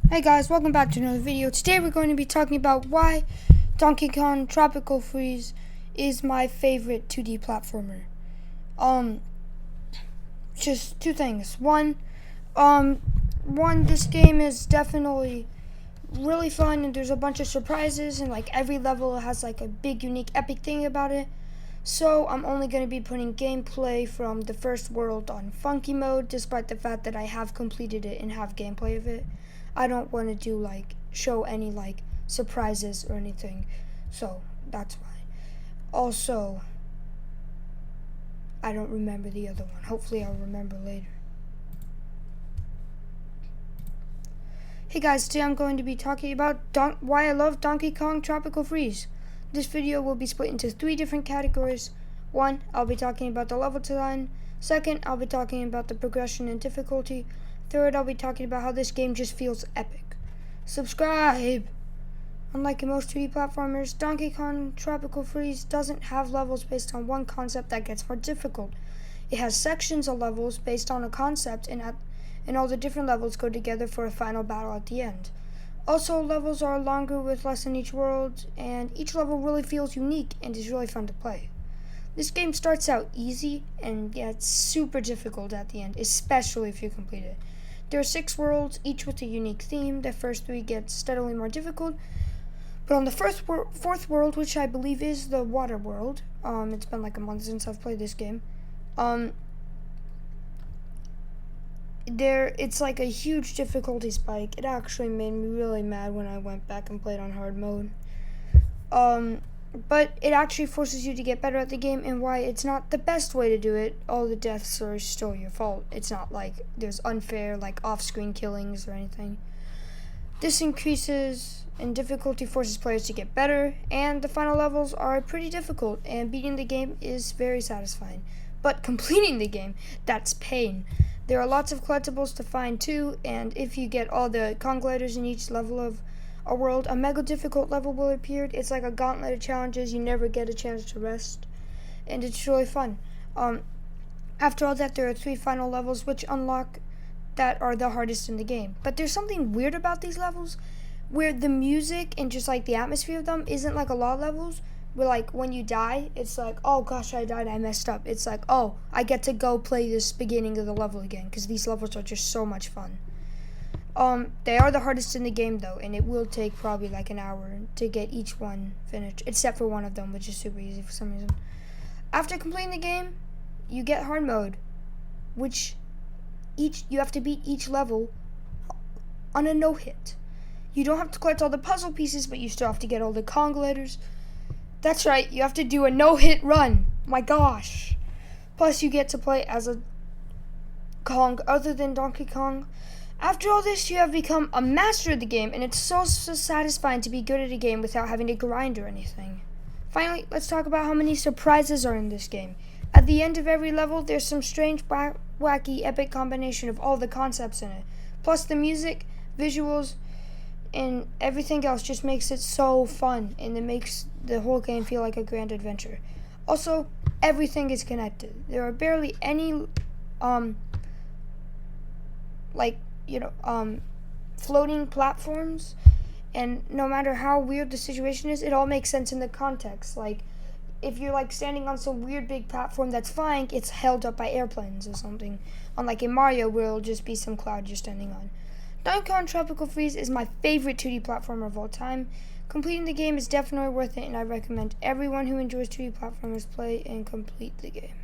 Hey guys, welcome back to another video. Today we're going to be talking about why Donkey Kong Tropical Freeze is my favorite 2D platformer. Just two things. One, this game is definitely really fun and there's a bunch of surprises and like every level has like a big unique epic thing about it. So I'm only going to be putting gameplay from the first world on funky mode, despite the fact that I have completed it and have gameplay of it. I don't want to show any surprises or anything, so that's why. Also, I don't remember the other one. Hopefully I'll remember later. Hey guys, today I'm going to be talking about why I love Donkey Kong Tropical Freeze. This video will be split into 3 different categories. 1, I'll be talking about the level design. 2nd, I'll be talking about the progression and difficulty. 3rd, I'll be talking about how this game just feels epic. Subscribe! Unlike in most 2D platformers, Donkey Kong Tropical Freeze doesn't have levels based on one concept that gets more difficult. It has sections of levels based on a concept, and all the different levels go together for a final battle at the end. Also, levels are longer with less in each world, and each level really feels unique and is really fun to play. This game starts out easy and gets super difficult at the end, especially if you complete it. There are 6 worlds, each with a unique theme. The first 3 get steadily more difficult, but on the fourth world, which I believe is the water world, it's been like a month since I've played this game, it's like a huge difficulty spike. It actually made me really mad when I went back and played on hard mode. But it actually forces you to get better at the game, and why it's not the best way to do it. All the deaths are still your fault. It's not like there's unfair off-screen killings or anything. This increases in difficulty, forces players to get better, and the final levels are pretty difficult, and beating the game is very satisfying. But completing the game, that's pain. There are lots of collectibles to find too, and if you get all the Kong gliders in each level of a world, a mega difficult level will appear. It's like a gauntlet of challenges. You never get a chance to rest, and it's really fun. After all that, there are 3 final levels which unlock that are the hardest in the game. But there's something weird about these levels, where the music and just the atmosphere of them isn't like a lot of levels, where when you die, it's like, oh gosh, I died, I messed up. It's like, oh, I get to go play this beginning of the level again, because these levels are just so much fun. They are the hardest in the game though, and it will take probably an hour to get each one finished, except for one of them, which is super easy for some reason. After completing the game, you get hard mode, which you have to beat each level on a no-hit. You don't have to collect all the puzzle pieces, but you still have to get all the Kong gliders. That's right, you have to do a no-hit run. My gosh. Plus, you get to play as a Kong other than Donkey Kong. After all this, you have become a master of the game, and it's so satisfying to be good at a game without having to grind or anything. Finally, let's talk about how many surprises are in this game. At the end of every level, there's some strange, wacky, epic combination of all the concepts in it. Plus, the music, visuals, and everything else just makes it so fun, and it makes the whole game feel like a grand adventure. Also, everything is connected. There are barely any, floating platforms, and no matter how weird the situation is, it all makes sense in the context. If you're standing on some weird big platform that's flying, it's held up by airplanes or something, unlike in Mario where it'll just be some cloud you're standing on. Donkey Kong Tropical Freeze is my favorite 2D platformer of all time. Completing the game is definitely worth it, and I recommend everyone who enjoys 2D platformers play and complete the game.